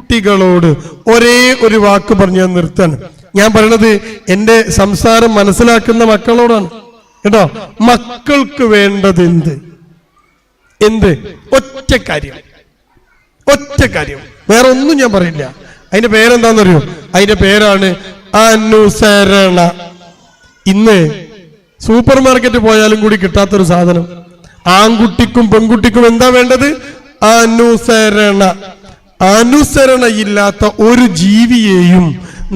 കുട്ടികളോട് ഒരേ ഒരു വാക്ക് പറഞ്ഞ് ഞാൻ നിർത്താൻ. ഞാൻ പറയണത് എന്റെ സംസാരം മനസ്സിലാക്കുന്ന മക്കളോടാണ് കേട്ടോ. മക്കൾക്ക് വേണ്ടത് എന്ത്? ഒറ്റ കാര്യം, വേറെ ഒന്നും ഞാൻ പറയില്ല. അതിന്റെ പേരെന്താണെന്നറിയോ? അതിന്റെ പേരാണ് അനുസരണ. ഇന്ന് സൂപ്പർ മാർക്കറ്റ് പോയാലും കൂടി കിട്ടാത്തൊരു സാധനം. ആൺകുട്ടിക്കും പെൺകുട്ടിക്കും എന്താ വേണ്ടത്? അനുസരണ. അനുസരണയില്ലാത്ത ഒരു ജീവിയെയും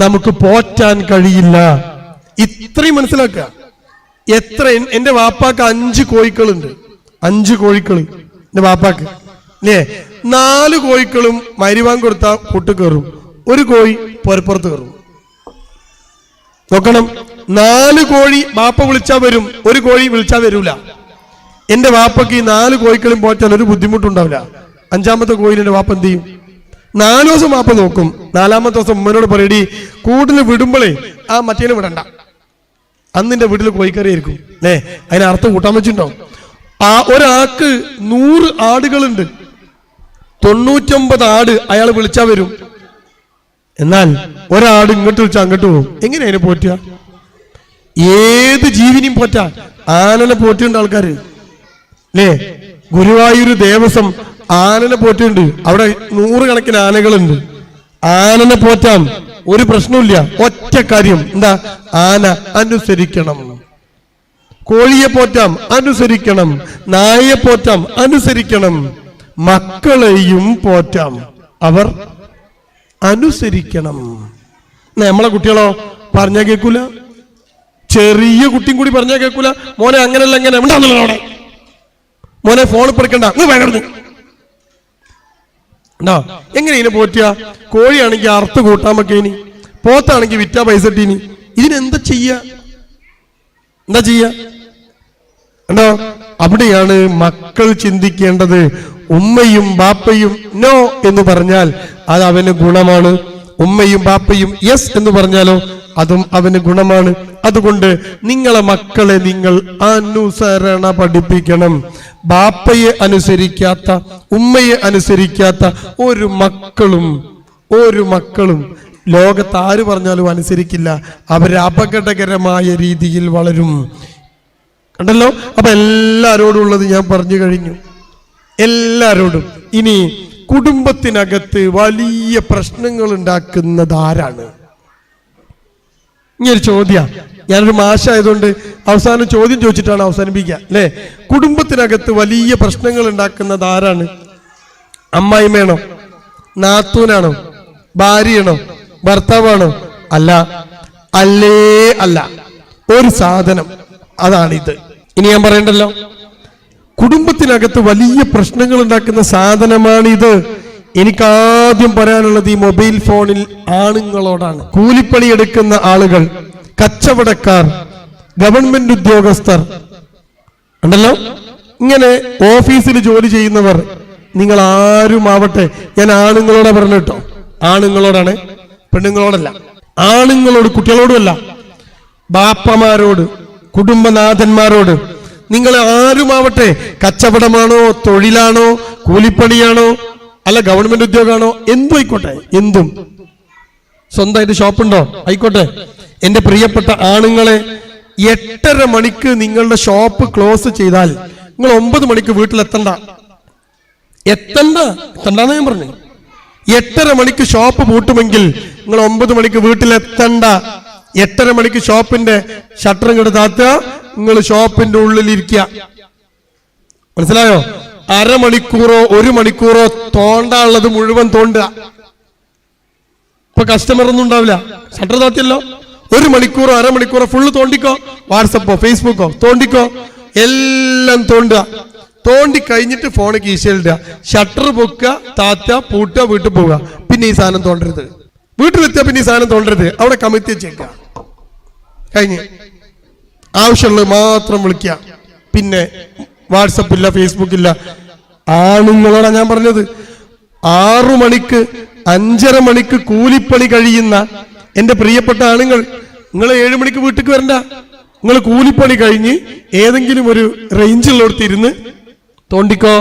നമുക്ക് പോറ്റാൻ കഴിയില്ല. ഇത്രയും മനസ്സിലാക്കുക. എന്റെ വാപ്പാക്ക് 5 കോഴിക്കളുണ്ട്. 5 കോഴിക്കൾ എന്റെ വാപ്പാക്ക് അല്ലേ. 4 കോഴിക്കളും മരിവാൻ കൊടുത്താൽ കൂട്ട് കയറും, ഒരു കോഴി പുറപ്പുറത്ത് കയറും. നോക്കണം, 4 കോഴി വാപ്പ വിളിച്ചാൽ വരും, ഒരു കോഴി വിളിച്ചാൽ വരൂല. എന്റെ വാപ്പക്ക് ഈ 4 കോഴിക്കളും പോറ്റാൻ ഒരു ബുദ്ധിമുട്ടുണ്ടാവില്ല. 5ാമത്തെ കോഴിന്റെ വാപ്പ എന്ത് ചെയ്യും? 4 ദിവസം വാപ്പ നോക്കും. 4ാമത്തെ ദിവസം ഉമ്മനോട് പറയടി കൂടുതൽ വിടുമ്പോഴേ ആ മറ്റേനെ വിടണ്ട, അന്നിന്റെ വീട്ടിൽ കോഴിക്കറി ആയിരിക്കും അല്ലേ. അതിനർത്ഥം കൂട്ടാൻ വെച്ചിട്ടുണ്ടാവും. ആ ഒരാൾക്ക് 100 ആടുകളുണ്ട്, 99 ആട് അയാൾ വിളിച്ചാൽ വരും. എന്നാൽ ഒരാട് ഇങ്ങോട്ട് വിളിച്ചാൽ അങ്ങോട്ട് പോകും. എങ്ങനെ അതിനെ പോറ്റുക? ഏത് ജീവിനെയും പോറ്റാ. ആനനെ പോറ്റിയുണ്ട് ആൾക്കാര് അല്ലേ. ഗുരുവായൂർ ദേവസ്വം ആനനെ പോറ്റിയുണ്ട്. അവിടെ 100 കണക്കിന് ആനകളുണ്ട്. ആനനെ പോറ്റാം, ഒരു പ്രശ്നമില്ല. ഒറ്റ കാര്യം എന്താ? ആന അനുസരിക്കണം. കോഴിയെ പോറ്റാം, അനുസരിക്കണം. നായയെ പോറ്റാം, അനുസരിക്കണം. മക്കളെയും പോറ്റാം, അവർ അനുസരിക്കണം. നമ്മളെ കുട്ടികളോ പറഞ്ഞാൽ കേൾക്കൂല. ചെറിയ കുട്ടിയും കൂടി പറഞ്ഞാൽ കേൾക്കൂല. മോനെ അങ്ങനെയല്ല, എങ്ങനെ ഉണ്ടാകുന്നല്ലോ, മോനെ ഫോൺ പഠിക്കണ്ട, എങ്ങനെ ഇതിനെ പോറ്റുക? കോഴിയാണെങ്കിൽ അറുത്ത് കൂട്ടാൻ വെക്കേനി, പോത്താണെങ്കിൽ വിറ്റാ പൈസ ഇട്ടീനി. ഇതിനെന്താ ചെയ്യാ? ഉണ്ടോ? അവിടെയാണ് മക്കൾ ചിന്തിക്കേണ്ടത്. ഉമ്മയും ബാപ്പയും നോ എന്ന് പറഞ്ഞാൽ അത് അവന് ഗുണമാണ്. ഉമ്മയും ബാപ്പയും യെസ് എന്ന് പറഞ്ഞാലോ അതും അവന് ഗുണമാണ്. അതുകൊണ്ട് നിങ്ങളെ മക്കളെ നിങ്ങൾ അനുസരണ പഠിപ്പിക്കണം. ബാപ്പയെ അനുസരിക്കാത്ത, ഉമ്മയെ അനുസരിക്കാത്ത ഒരു മക്കളും ലോകത്ത് ആര് പറഞ്ഞാലും അനുസരിക്കില്ല. അവർ അപകടകരമായ രീതിയിൽ വളരും. കണ്ടല്ലോ? അപ്പൊ എല്ലാരോടും ഉള്ളത് ഞാൻ പറഞ്ഞു കഴിഞ്ഞു. എല്ലാരോടും. ഇനി കുടുംബത്തിനകത്ത് വലിയ പ്രശ്നങ്ങൾ ഉണ്ടാക്കുന്നത് ആരാണ്? ഇങ്ങനൊരു ചോദ്യം. ഞാനൊരു മാഷായതുകൊണ്ട് അവസാനം ചോദ്യം ചോദിച്ചിട്ടാണ് അവസാനിപ്പിക്കുക അല്ലേ. കുടുംബത്തിനകത്ത് വലിയ പ്രശ്നങ്ങൾ ഉണ്ടാക്കുന്നത് ആരാണ്? അമ്മായിമ്മയാണോ? നാത്തൂനാണോ? ഭാര്യയാണോ? ഭർത്താവാണോ? അല്ല. ഒരു സാധനം, അതാണിത്. ഇനി ഞാൻ പറയണ്ടല്ലോ. കുടുംബത്തിനകത്ത് വലിയ പ്രശ്നങ്ങൾ ഉണ്ടാക്കുന്ന സാധനമാണിത്. എനിക്കാദ്യം പറയാനുള്ളത് ഈ മൊബൈൽ ഫോണിൽ ആണുങ്ങളോടാണ്. കൂലിപ്പണി എടുക്കുന്ന ആളുകൾ, കച്ചവടക്കാർ, ഗവൺമെന്റ് ഉദ്യോഗസ്ഥർ ഉണ്ടല്ലോ, ഇങ്ങനെ ഓഫീസിൽ ജോലി ചെയ്യുന്നവർ, നിങ്ങൾ ആരുമാവട്ടെ, ഞാൻ ആണുങ്ങളോടാ പറഞ്ഞു കേട്ടോ. ആണുങ്ങളോടാണ്, പെണ്ണുങ്ങളോടല്ല. ആണുങ്ങളോട്, കുട്ടികളോടുമല്ല, ബാപ്പമാരോട്, കുടുംബനാഥന്മാരോട്. നിങ്ങൾ ആരുമാവട്ടെ, കച്ചവടമാണോ, തൊഴിലാണോ, കൂലിപ്പണിയാണോ, അല്ല ഗവൺമെന്റ് ഉദ്യോഗമാണോ, എന്തും ആയിക്കോട്ടെ, എന്തും, സ്വന്തമായിട്ട് ഷോപ്പുണ്ടോ ആയിക്കോട്ടെ, എന്റെ പ്രിയപ്പെട്ട ആണുങ്ങളെ, 8:30 മണിക്ക് നിങ്ങളുടെ ഷോപ്പ് ക്ലോസ് ചെയ്താൽ നിങ്ങൾ 9 മണിക്ക് എത്തണ്ടെന്ന് ഞാൻ പറഞ്ഞു. 8:30 മണിക്ക് ഷോപ്പ് പൂട്ടുമെങ്കിൽ നിങ്ങൾ 9 മണിക്ക് വീട്ടിലെത്തണ്ട. 8:30 മണിക്ക് ഷോപ്പിന്റെ ഷട്ടർ ഇങ്ങോട്ട് താത്തുക, നിങ്ങൾ ഷോപ്പിന്റെ ഉള്ളിലിരിക്കുക. മനസ്സിലായോ? അരമണിക്കൂറോ 1 മണിക്കൂറോ തോണ്ടാനുള്ളത് മുഴുവൻ തോണ്ടുക. ഇപ്പൊ കസ്റ്റമർ ഒന്നും ഉണ്ടാവില്ല, ഷട്ടർ താത്തിയല്ലോ. 1 മണിക്കൂറോ അരമണിക്കൂറോ ഫുള്ള് തോണ്ടിക്കോ. വാട്സപ്പോ ഫേസ്ബുക്കോ തോണ്ടിക്കോ, എല്ലാം തോണ്ടുക. തോണ്ടി കഴിഞ്ഞിട്ട് ഫോണ് കീശയിലിടുക, ഷട്ടർ പൊക്കുക, താത്തുക, പൂട്ടുക, വീട്ടിൽ പോവുക. പിന്നെ ഈ സാധനം തോണ്ടരുത്. വീട്ടിലെത്തിയാ പിന്നെ ഈ സാധനം തോണ്ടരുത്. അവിടെ കമ്മിറ്റി വെച്ചേക്കുക. കഴിഞ്ഞ് ആവശ്യമുള്ളത് മാത്രം വിളിക്കുക. പിന്നെ വാട്സപ്പില്ല, ഫേസ്ബുക്കില്ല. ആണുങ്ങളോടാണ് ഞാൻ പറഞ്ഞത്. 6 മണിക്ക് 5:30 മണിക്ക് കൂലിപ്പണി കഴിയുന്ന എന്റെ പ്രിയപ്പെട്ട ആണുങ്ങൾ, നിങ്ങൾ 7 മണിക്ക് വീട്ടിലേക്ക് വരണ്ട. നിങ്ങൾ കൂലിപ്പണി കഴിഞ്ഞ് ഏതെങ്കിലും ഒരു റേഞ്ചിലുള്ളടത്തിരുന്ന് തോണ്ടിക്കോ.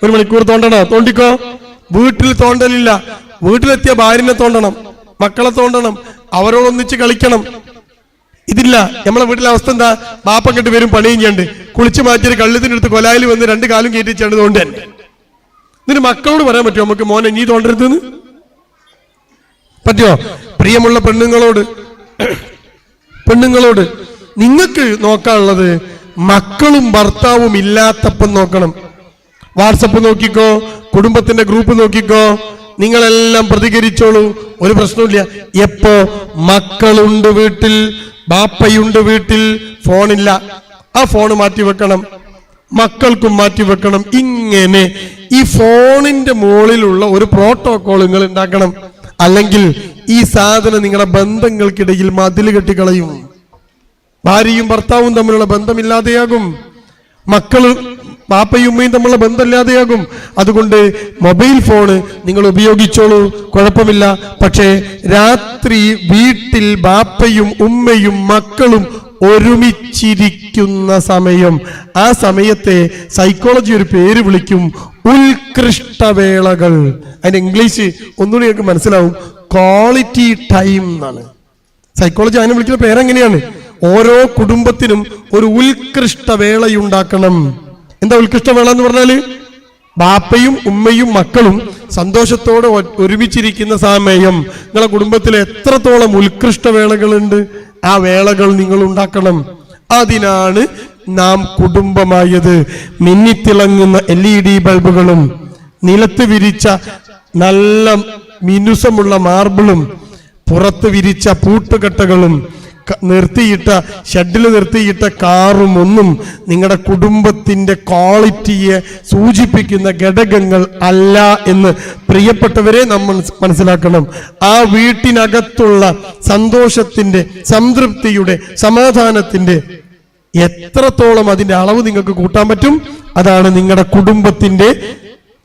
1 മണിക്കൂർ തോണ്ടണോ? തോണ്ടിക്കോ. വീട്ടിൽ തോണ്ടലില്ല. വീട്ടിലെത്തിയ ഭാര്യനെ തോണ്ടണം, മക്കളെ തോണ്ടണം, അവരോടൊന്നിച്ച് കളിക്കണം. ഇതില്ല. നമ്മളെ വീട്ടിലെ അവസ്ഥ എന്താ? ബാപ്പ കെട്ട് വരും, പണിയും ചെയ്യണ്ട്, കുളിച്ചു മാറ്റിയൊരു കള്ളിത്തിനടുത്ത് കൊലായിൽ വന്ന് 2 കാലും കയറ്റിച്ചാണ് തോണ്ട് തന്നെ. ഇതിന് മക്കളോട് പറയാൻ പറ്റുമോ നമുക്ക് മോനെ നീ തോണ്ടരുതെന്ന്? പറ്റുമോ? പ്രിയമുള്ള പെണ്ണുങ്ങളോട് നിങ്ങൾക്ക് നോക്കാനുള്ളത് മക്കളും ഭർത്താവും ഇല്ലാത്തപ്പം നോക്കണം. വാട്സപ്പ് നോക്കിക്കോ, കുടുംബത്തിന്റെ ഗ്രൂപ്പ് നോക്കിക്കോ, നിങ്ങളെല്ലാം പ്രതികരിച്ചോളൂ, ഒരു പ്രശ്നമില്ല. എപ്പോ മക്കളുണ്ട് വീട്ടിൽ, ബാപ്പയുണ്ട് വീട്ടിൽ, ഫോണില്ല, ആ ഫോണ് മാറ്റിവെക്കണം, മക്കൾക്കും മാറ്റിവെക്കണം. ഇങ്ങനെ ഈ ഫോണിന്റെ മുകളിലുള്ള ഒരു പ്രോട്ടോകോൾ നിങ്ങൾ ഉണ്ടാക്കണം. അല്ലെങ്കിൽ ഈ സാധനം നിങ്ങളുടെ ബന്ധങ്ങൾക്കിടയിൽ മതിൽ കെട്ടിക്കളയും. ഭാര്യയും ഭർത്താവും തമ്മിലുള്ള ബന്ധമില്ലാതെയാകും, മക്കള് ബാപ്പയും ഉമ്മയും തമ്മിലുള്ള ബന്ധമില്ലാതെയാകും. അതുകൊണ്ട് മൊബൈൽ ഫോണ് നിങ്ങൾ ഉപയോഗിച്ചോളൂ, കുഴപ്പമില്ല. പക്ഷേ രാത്രി വീട്ടിൽ ബാപ്പയും ഉമ്മയും മക്കളും ഒരുമിച്ചിരിക്കുന്ന സമയം, ആ സമയത്തെ സൈക്കോളജി ഒരു പേര് വിളിക്കും, ഉത്കൃഷ്ടവേളകൾ. അതിന്റെ ഇംഗ്ലീഷ് ഒന്നുകൂടി നിങ്ങൾക്ക് മനസ്സിലാവും, ക്വാളിറ്റി ടൈം എന്നാണ്. സൈക്കോളജി അതിനെ വിളിക്കുന്ന പേരെങ്ങനെയാണ്? ഓരോ കുടുംബത്തിനും ഒരു ഉത്കൃഷ്ടവേളയുണ്ടാക്കണം. എന്താ ഉത്കൃഷ്ടവേള എന്ന് പറഞ്ഞാല്? ബാപ്പയും ഉമ്മയും മക്കളും സന്തോഷത്തോടെ ഒരുമിച്ചിരിക്കുന്ന സമയം. നിങ്ങളെ കുടുംബത്തിൽ എത്രത്തോളം ഉത്കൃഷ്ടവേളകളുണ്ട്, ആ വേളകൾ നിങ്ങൾ ഉണ്ടാക്കണം. അതിനാണ് നാം കുടുംബമായത്. മിന്നിത്തിളങ്ങുന്ന LED ബൾബുകളും നിലത്ത് വിരിച്ച നല്ല മിനുസമുള്ള മാർബിളും പുറത്ത് വിരിച്ച പൂട്ടുകെട്ടകളും നിർത്തിയിട്ട ഷെഡിൽ നിർത്തിയിട്ട കാറും ഒന്നും നിങ്ങളുടെ കുടുംബത്തിന്റെ ക്വാളിറ്റിയെ സൂചിപ്പിക്കുന്ന ഘടകങ്ങൾ അല്ല എന്ന് പ്രിയപ്പെട്ടവരെ നമ്മൾ മനസ്സിലാക്കണം. ആ വീട്ടിനകത്തുള്ള സന്തോഷത്തിന്റെ, സംതൃപ്തിയുടെ, സമാധാനത്തിന്റെ എത്രത്തോളം അതിന്റെ അളവ് നിങ്ങൾക്ക് കൂട്ടാൻ പറ്റും, അതാണ് നിങ്ങളുടെ കുടുംബത്തിന്റെ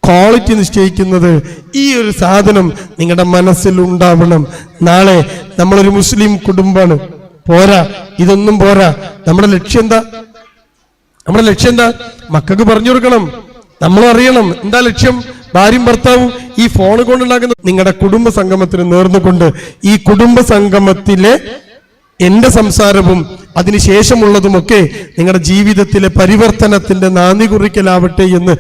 ക്വാളിറ്റി നിശ്ചയിക്കുന്നത്. ഈ ഒരു സാധനം നിങ്ങളുടെ മനസ്സിൽ ഉണ്ടാവണം. നാളെ നമ്മളൊരു മുസ്ലിം കുടുംബമാണ്, പോരാ, ഇതൊന്നും പോരാ. നമ്മുടെ ലക്ഷ്യം എന്താ? മക്കൾക്ക് പറഞ്ഞു കൊടുക്കണം, നമ്മൾ അറിയണം എന്താ ലക്ഷ്യം. ഭാര്യയും ഭർത്താവും ഈ ഫോൺ കൊണ്ടുണ്ടാക്കുന്ന നിങ്ങളുടെ കുടുംബ സംഗമത്തിന് നേർന്നുകൊണ്ട് ഈ കുടുംബ സംഗമത്തിലെ എന്റെ സംസാരവും അതിനുശേഷമുള്ളതുമൊക്കെ നിങ്ങളുടെ ജീവിതത്തിലെ പരിവർത്തനത്തിന്റെ നാന്ദി കുറിക്കലാവട്ടെ എന്ന്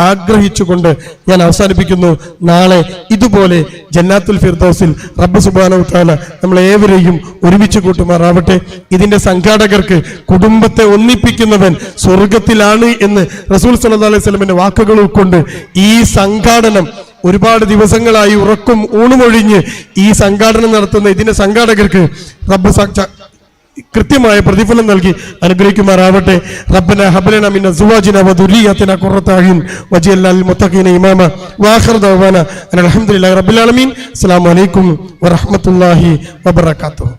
ആഗ്രഹിച്ചുകൊണ്ട് ഞാൻ അവസാനിപ്പിക്കുന്നു. നാളെ ഇതുപോലെ ജന്നാത്തുൽ ഫിർദൗസിൽ റബ്ബ് സുബ്ഹാനഹു തആല നമ്മളേവരെയും ഒരുമിച്ച് കൂട്ടുമാറാവട്ടെ. ഇതിന്റെ സംഘാടകർക്ക് കുടുംബത്തെ ഒന്നിപ്പിക്കുന്നവൻ സ്വർഗത്തിലാണ് എന്ന് റസൂൽ സല്ലല്ലാഹു അലൈഹി വസല്ലമയുടെ വാക്കുകൾ ഉൾക്കൊണ്ട് ഈ സംഘാടനം ഒരുപാട് ദിവസങ്ങളായി ഉറക്കും ഊണുമൊഴിഞ്ഞ് ഈ സംഘാടനം നടത്തുന്ന ഇതിന്റെ സംഘാടകർക്ക് റബ്ബ് കൃത്യമായ പ്രതിഫലം നൽകി അനുഗ്രഹിക്കുമാറാവട്ടെ. റബ്ബന ഹബ് ലനാ മിൻ അസ്വാജിനാ വദുരിയതിനാ ഖുർറത അയ്യുൻ വജഅൽനാ ലിൽ മുത്തഖീന ഇമാമ വആഖിറു ദഅവാനാ അൽഹംദുലില്ലാഹി റബ്ബിൽ ആലമീൻ. അസ്സലാമു അലൈക്കും വറഹ്മത്തുള്ളാഹി വബറകാതുഹു.